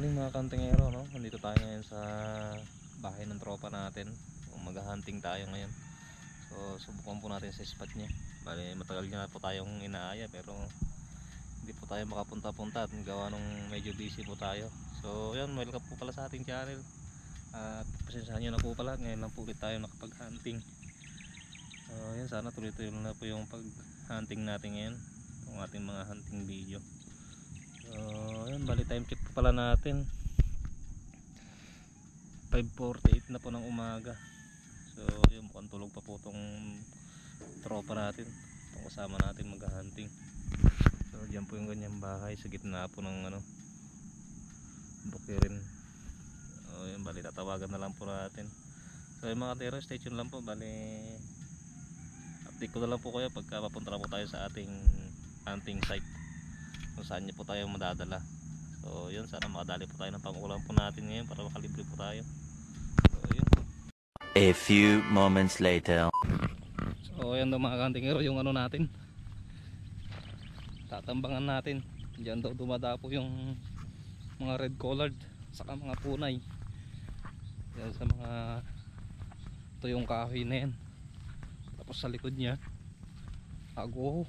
morning mga kantingero, no? Nandito tayo ngayon sa bahay ng tropa natin. Mag-hunting tayo ngayon. So subukan po natin sa spot niya. Bale matagal na po tayong inaaya pero hindi po tayo makapunta-punta at gawa nung medyo busy po tayo. So yun, welcome po pala sa ating channel. At pasensyahan nyo na po pala, ngayon lang po ulit tayo nakapag-hunting. So yun, sana tuloy-tuloy na po yung pag-hunting natin ngayon, yung ating mga hunting video. So yun, bali time check po pala natin 5:48 na po ng umaga. So yun, mukhang tulog pa po tong tropa natin, itong kasama natin mag-hunting. So dyan po yung ganyang bahay sa gitna po ng bukirin. So yun, bali tatawagan na lang po natin. So yung mga tero, stay tuned lang po. Bali update ko na lang po kayo pagka papunta na po tayo sa ating hunting site kung saan niyo po tayo madadala. So yun, sana makadali po tayo ng pang-ulam po natin ngayon para makalibre po tayo. So yun, a few moments later. so yan daw mga kantingero, yung natin, tatambangan natin. Diyan daw dumadapo yung mga red collared saka mga punay. Yan sa mga tuyong kahoy na yan. Tapos sa likod niya ago,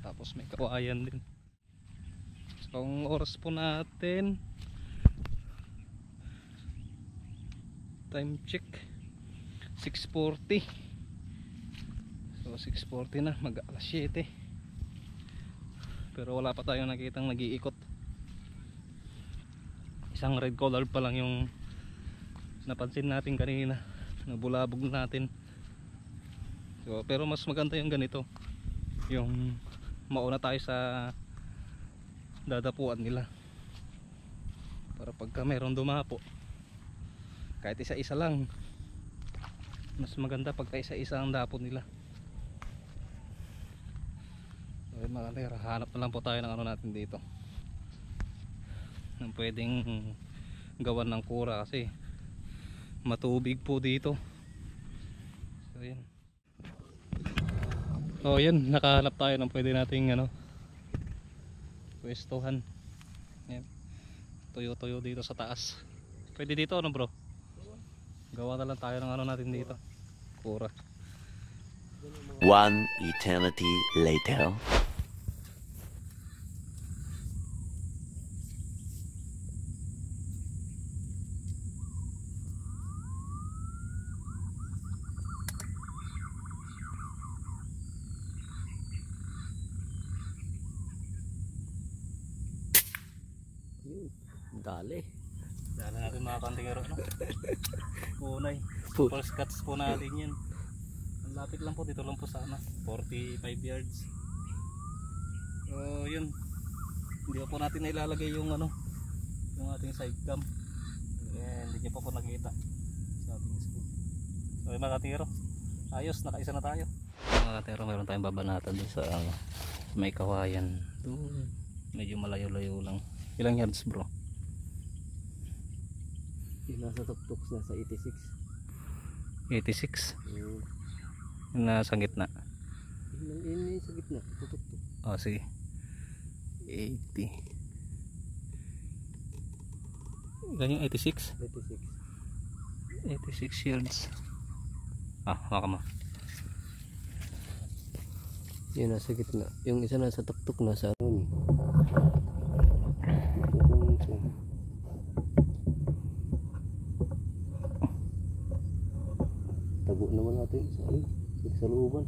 tapos may kawayan din. So ang oras po natin, time check 6:40. So 6:40 na, mag alas 7. Pero wala pa tayong nakitang nag-iikot. Isang red collar pa lang yung napansin natin kanina, nabulabog natin. So pero mas maganda yung ganito, yung mauna tayo sa dadapuan nila, para pagka mayroong dumapo kahit isa-isa lang, mas maganda pagka isa-isa ang dapo nila. So mga tira, hanap na lang po tayo ng natin dito, ng pwedeng gawan ng kura kasi matubig po dito. So yan, so yan, nakahanap tayo ng pwede nating pwestuhan. Yan, tuyo-tuyo dito sa taas. Pwede dito bro? Gawa na lang tayo ng natin dito, kura. One eternity later. Dali natin mga kantingero, punay, first cuts po natin yan. Ang lapit lang po, dito lang po sana 45 yards. So yun, hindi po natin nailalagay yung yung ating side cam. Hindi nyo po nakita sa ating scoop. So yung mga kantingero, ayos, nakaisa na tayo. Mga kantingero, mayroon tayong babanatan dun sa may kawayan doon, medyo malayo-layo lang. Ilang yards bro? Nasa tuktok, nasa 86. 86? Nasa gitna? Hindi sa gitna, tuktok. Oh sige, 80. Ganyan 86? 86 yards. Maka mo. Yan nasa gitna. Yung isa nasa tuktok, nasa tago naman natin sa looban.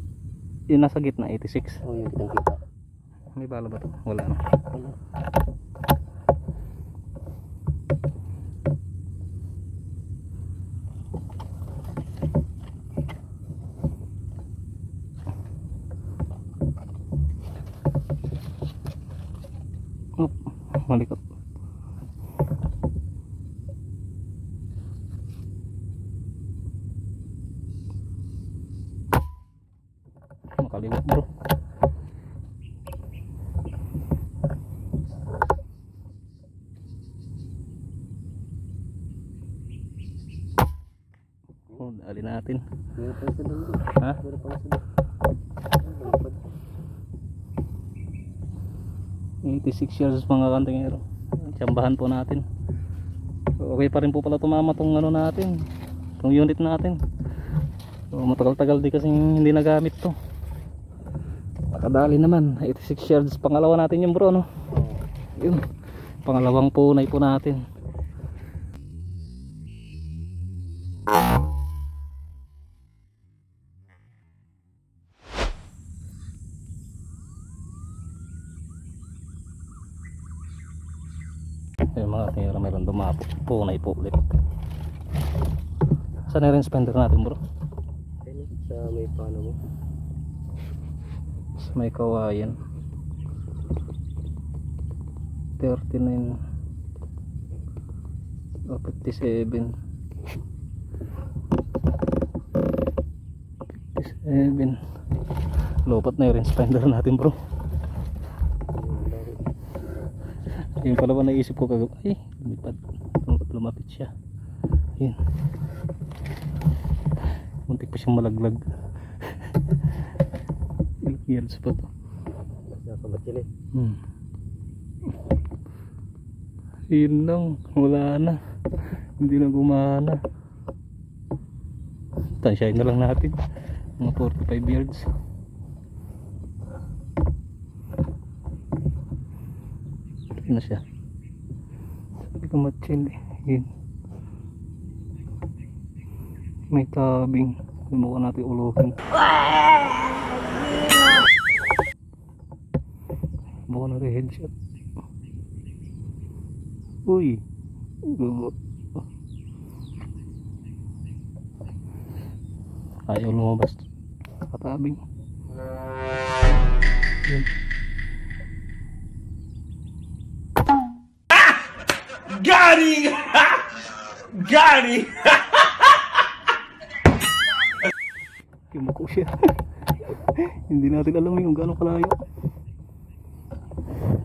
Yung nasa gitna 86. Oh, yung kitang kita. May bala ba ito? Wala na. Wala. Malikot. Makaliwat bro. Dali natin. Meron pa isa doon. Ha? Meron pa isa doon. 86 years mga kantingero. tsambahan po natin. So, okay pa rin po pala tumama tong ano natin, tong unit natin. So, matagal-tagal di kasi hindi nagamit to. Nakadali naman 86 yards. Pangalawa natin yung bro, no? Yun, pangalawang punay po natin. Ayun mga tira, mayroon dumapo. Punay po ulit. Saan na rin spender natin bro? Ayun, sa may paano mo. Sa may kawayan 39 o 57 lopat na yung spender natin bro. Yung pala ba naisip ko kagabi, ay lumapit siya. Yun, muntik pa siyang malaglag. Ilang yards pa to? Nakabat sila eh. Yun lang, wala na, hindi na gumana. Tansyahin na lang natin mga 45 yards. Yun na siya, hindi ka matchill eh. Yun, may tabing, mukha natin uluhin. Mukha natin headshot. Uy, ayaw lumabas, katabing. Yun. Gary! Gary! Kimuko siya. Hindi natin alam yung gano'ng kalayo.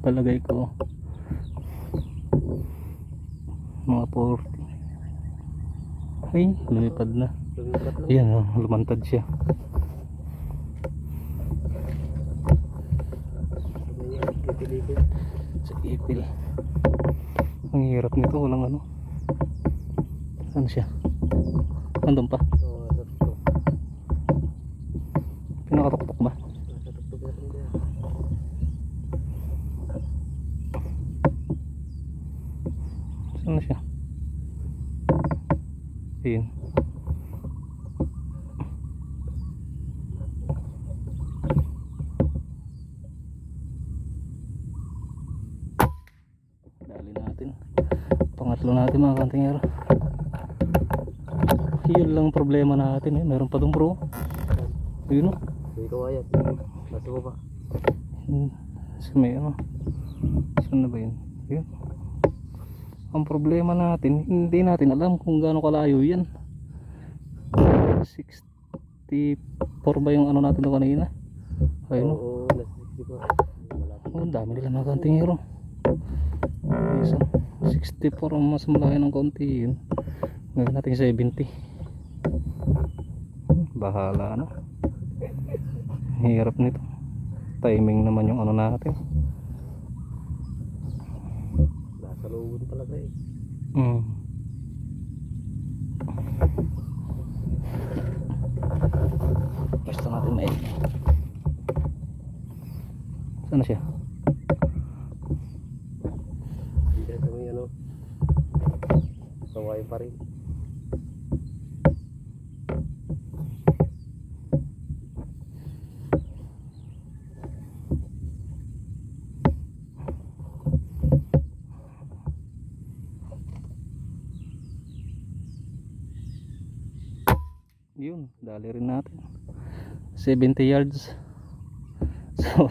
Palagay ko mga 40. Ay, lumipad na. Ayan, oh, lumantad siya. Sa ipil. Ang hirap nito, walang ano. Saan siya? Nandun pa? Pinakatuktok ba? Saan na siya? Ayun. Dali natin. Pangatlo natin mga kantingero. Yun lang problema natin eh. Meron pa dong bro. Yun o. Hindi ko ayat. Nasa mo pa. Sa may ano. Saan na ba yun? Yun. Ang problema natin, hindi natin alam kung gaano kalayo yan. 64 ba yung ano natin doon kanina? Ayun o. Oo, nasa 64. Oh, ang dami nila mga kantingero. 64 ang mas malaki ng konti yun. Ngayon natin 70. Bahala na. Hirap nito. Timing naman yung ano natin. Nasa looban talaga eh. Gusto natin may. Saan na siya? Hindi sa may ano. Kawain pa rin. Yun, dali rin natin 70 yards. So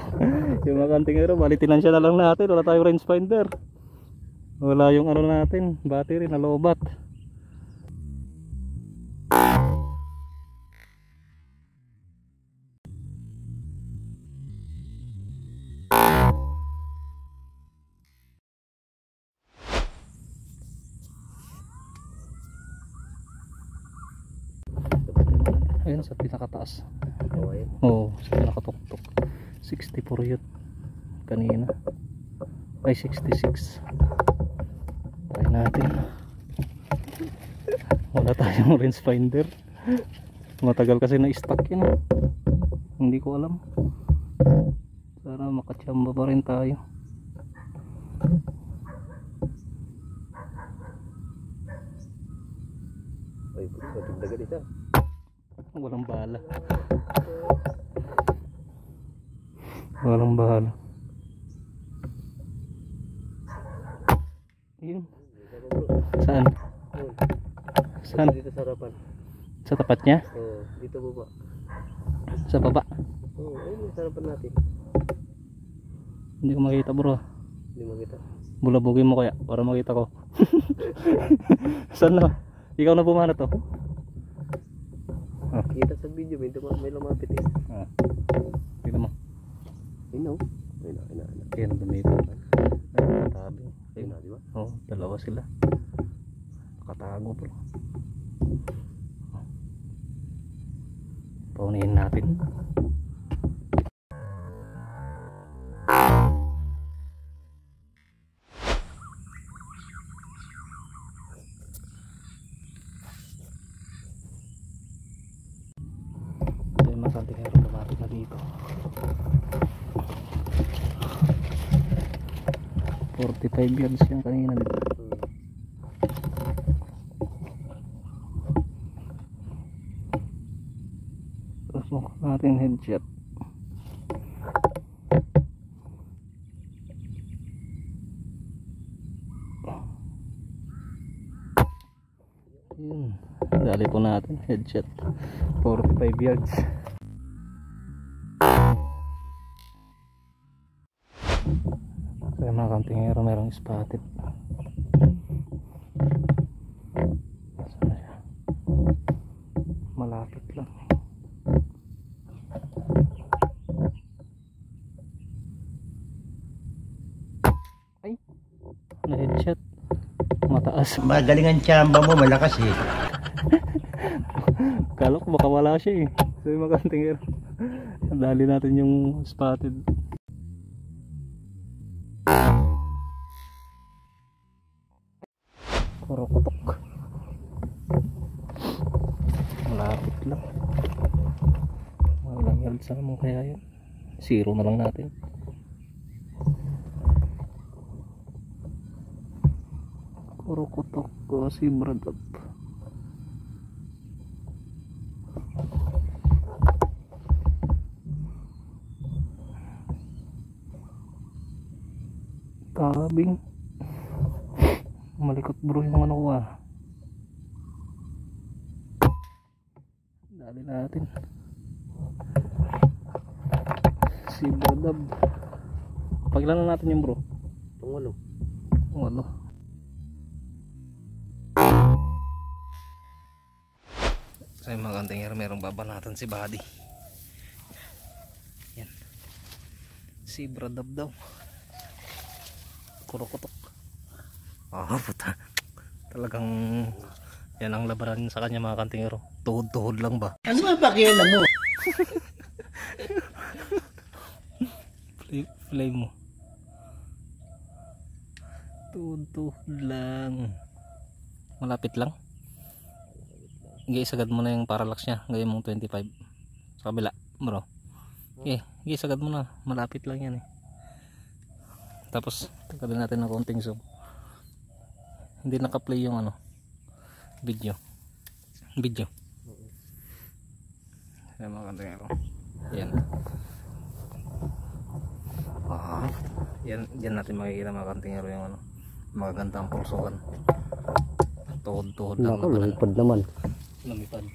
yung mga kantingero, balitin siya na lang natin. Wala tayong range finder, wala yung ano natin, battery na lobat. Ayun sa pinakataas. Kawain. Oo, sa pinakatuktok 64 yun kanina. Ay 66. try natin. Wala tayong range finder. Matagal kasi na stock yun. Hindi ko alam. Sana makachamba pa rin tayo. Ay, matagdagan isa. Walang bala. Walang bala. Yun. Saan? Saan? Dito sa harapan. Sa tapat niya? Oo, dito baba. Sa baba? Oo, ayun sa harapan natin. Hindi ko makita bro. Hindi makita. Bulabugin mo kaya para makita ko. Saan na? Ikaw na bumana to? Kita sa video, may lumapit eh. Tingnan mo. Ayun o. Ayun na. Yan, dumito. Ay, nakatabi. Ayun na, di ba? Oo, dalawa sila. Nakatago bro. Paunahin natin. Ito yung mga kantinero lumapit na dito. 45 yards yung kanina dito. Pasok natin headshot. Yun, dali po natin headshot. 45 yards. Kaya mga kantingero merong spotted. Saan na siya? Malapit lang. Ay, na headshot. Mataas. Magaling ang tsamba mo, malakas eh. Kala ko baka wala siya eh. So yung mga kantingero, dali natin yung spotted. Kurokotok. Malapit lang. Walang yards sa mo kaya yun. Zero na lang natin. Kurokotok ko si Bradap. Tabing. Malikot bro yung ano ko ah. Dali natin. Si Bradab. Pagilan na natin yung bro. Pangwalo. Walo. Sa mga kantingero merong babanatan si Buddy. Yan. Si Bradab daw. Kurokotok. Puta. Talagang yan ang labanan sa kanya mga kantingero. Tuhod-tuhod lang ba? Ano ba pakialam mo? Play mo. Tuhod-tuhod lang. Malapit lang. Isagad mo na yung parallax niya. Gaya mong 25. Sa kabila bro. Isagad mo na. Malapit lang yan eh. Tapos tagalan natin ng konting zoom. Hindi naka-play yung ano video. Ayan mga kantingero. Yan. Yan natin makikita mga kantingero yung ano, magagandang pulsukan. Tuhod-tuhod lang. Nako, lumipad naman. Lumipad.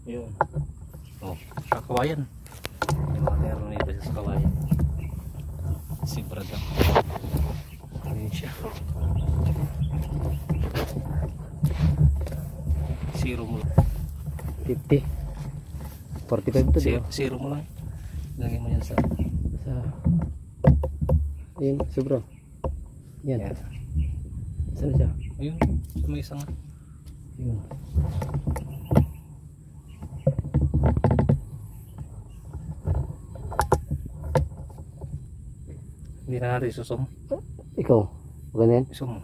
Yun. Kakawayan. Yung mga kantingero nito sa kawayan. Si Brada. Ayun siya. Zero mo lang. 50. 45 to diba? Zero mo lang. Lagay mo yan sa ayun, sobra. Yan. Yan. Saan na siya? Ayun. May isang Ayun. hindi na natin susum. Ikaw, ganyan? Susum.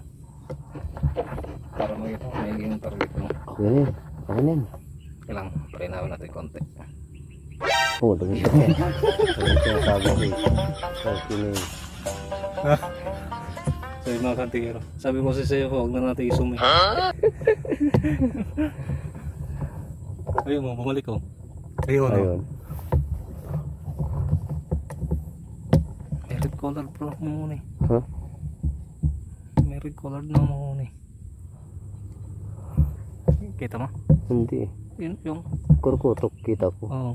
Para makita kung may yung target mo. Yan yan. Akin yan. Kailang, parinawin natin konti. Oo, dami siya. Dami siya sabi ko eh. Okay na yun. Sabi mga kantingero, sabi ko kasi sa'yo, huwag na natin isumi. Ayun mo, bumalik ko. Ayun. Ayun. May red collar bro, muna eh. Ha? May red collar na muna eh. Kita mo? Hindi eh. Yun, yung. Kurkutok kita ko. Oo.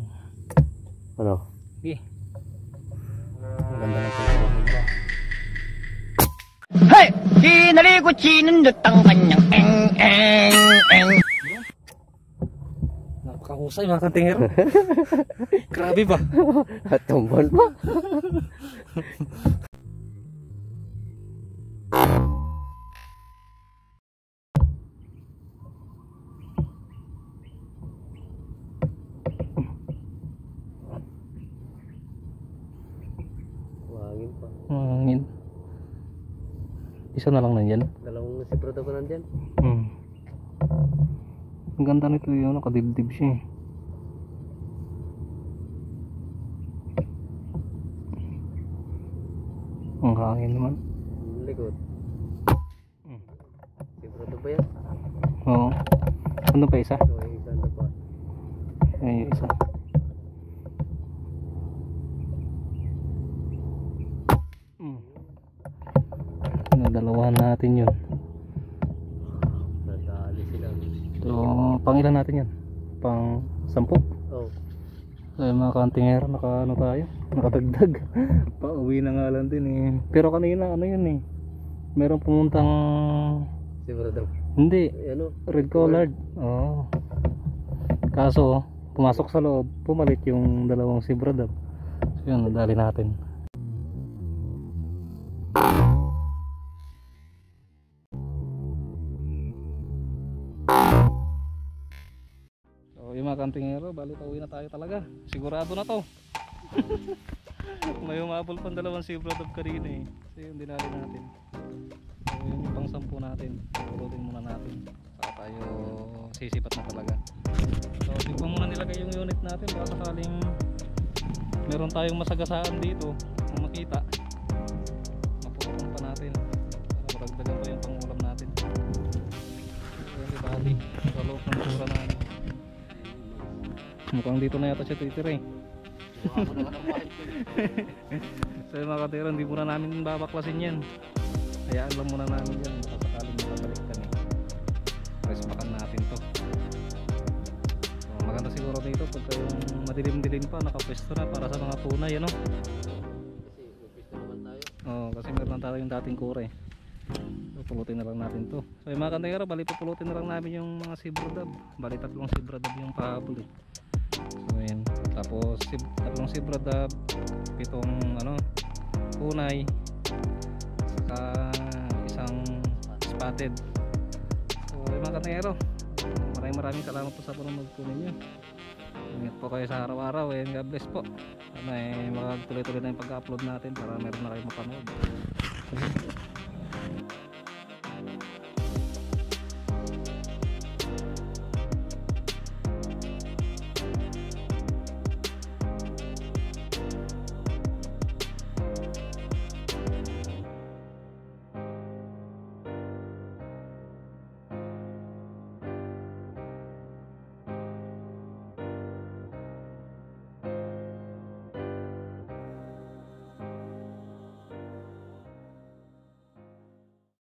Ano? Sige. Ang ganda ng pagkakas ba? Hey! Kinalikot sinundot ang kanyang eng. Napakahusay mga kantingero. Grabe ba? At tumbon pa. Wangin pa. Hangin. Isa na lang nandyan. Dalawang sibrado ko nandyan. Ang ganda nito yun, nakadibdib siya eh. Ang hangin naman. Likod. Sibrado ba yan? Oo. Ano pa isa? Oo, yung ganda pa. Ay, yung isa. Pinadalawahan natin yun. Nadali sila. So, pang ilan natin yan? Pang 10? Oh. Ay, mga kantingero, naka ano tayo? Nakadagdag. Pauwi na nga lang din eh. Pero kanina, ano yun eh. Meron pumuntang... Sibrado. Hindi, Ano? red collared. Oo. Kaso, pumasok sa loob, pumalit yung dalawang sibradab. So yun, nadali natin. So yung mga kantingero, bali pauwi na tayo talaga. Sigurado na to. May umabol pang dalawang sibradab kanina eh. So yun, dinali natin. So yun yung pang 10 natin. Pulutin muna natin. Saka tayo sisipat na talaga. So di pa muna nilagay yung unit natin. Baka sakaling meron tayong masagasaan dito. Kung makita, mapupulong pa natin. Para maragdagan pa yung pangulam natin. So yun di bali. Sa loob ng tura natin. Mukhang dito na yata siya titira eh. So yung mga katira, hindi muna namin babaklasin yan. Hayaan lang muna namin yan. Baka sakaling makabalik kami. Respakan natin to. So, maganda siguro dito pagka yung madilim-dilim pa, nakapwesto na para sa mga tunay, ano? Kasi magpisto naman tayo. Oo, kasi meron tayo yung dating kure. So, pulutin na lang natin to. So yung mga katira, bali pupulutin na lang namin yung mga sibradab. Bali 3 sibradab yung pahabol eh. So ayan, tapos 3 sibradab, 7 ano, punay, saka isang spotted. So mga kanero, maraming salamat po sa panonood po ninyo. Ingat po kayo sa araw-araw and God bless po. Sana makagtuloy-tuloy na yung pag-upload natin para meron na kayong mapanood.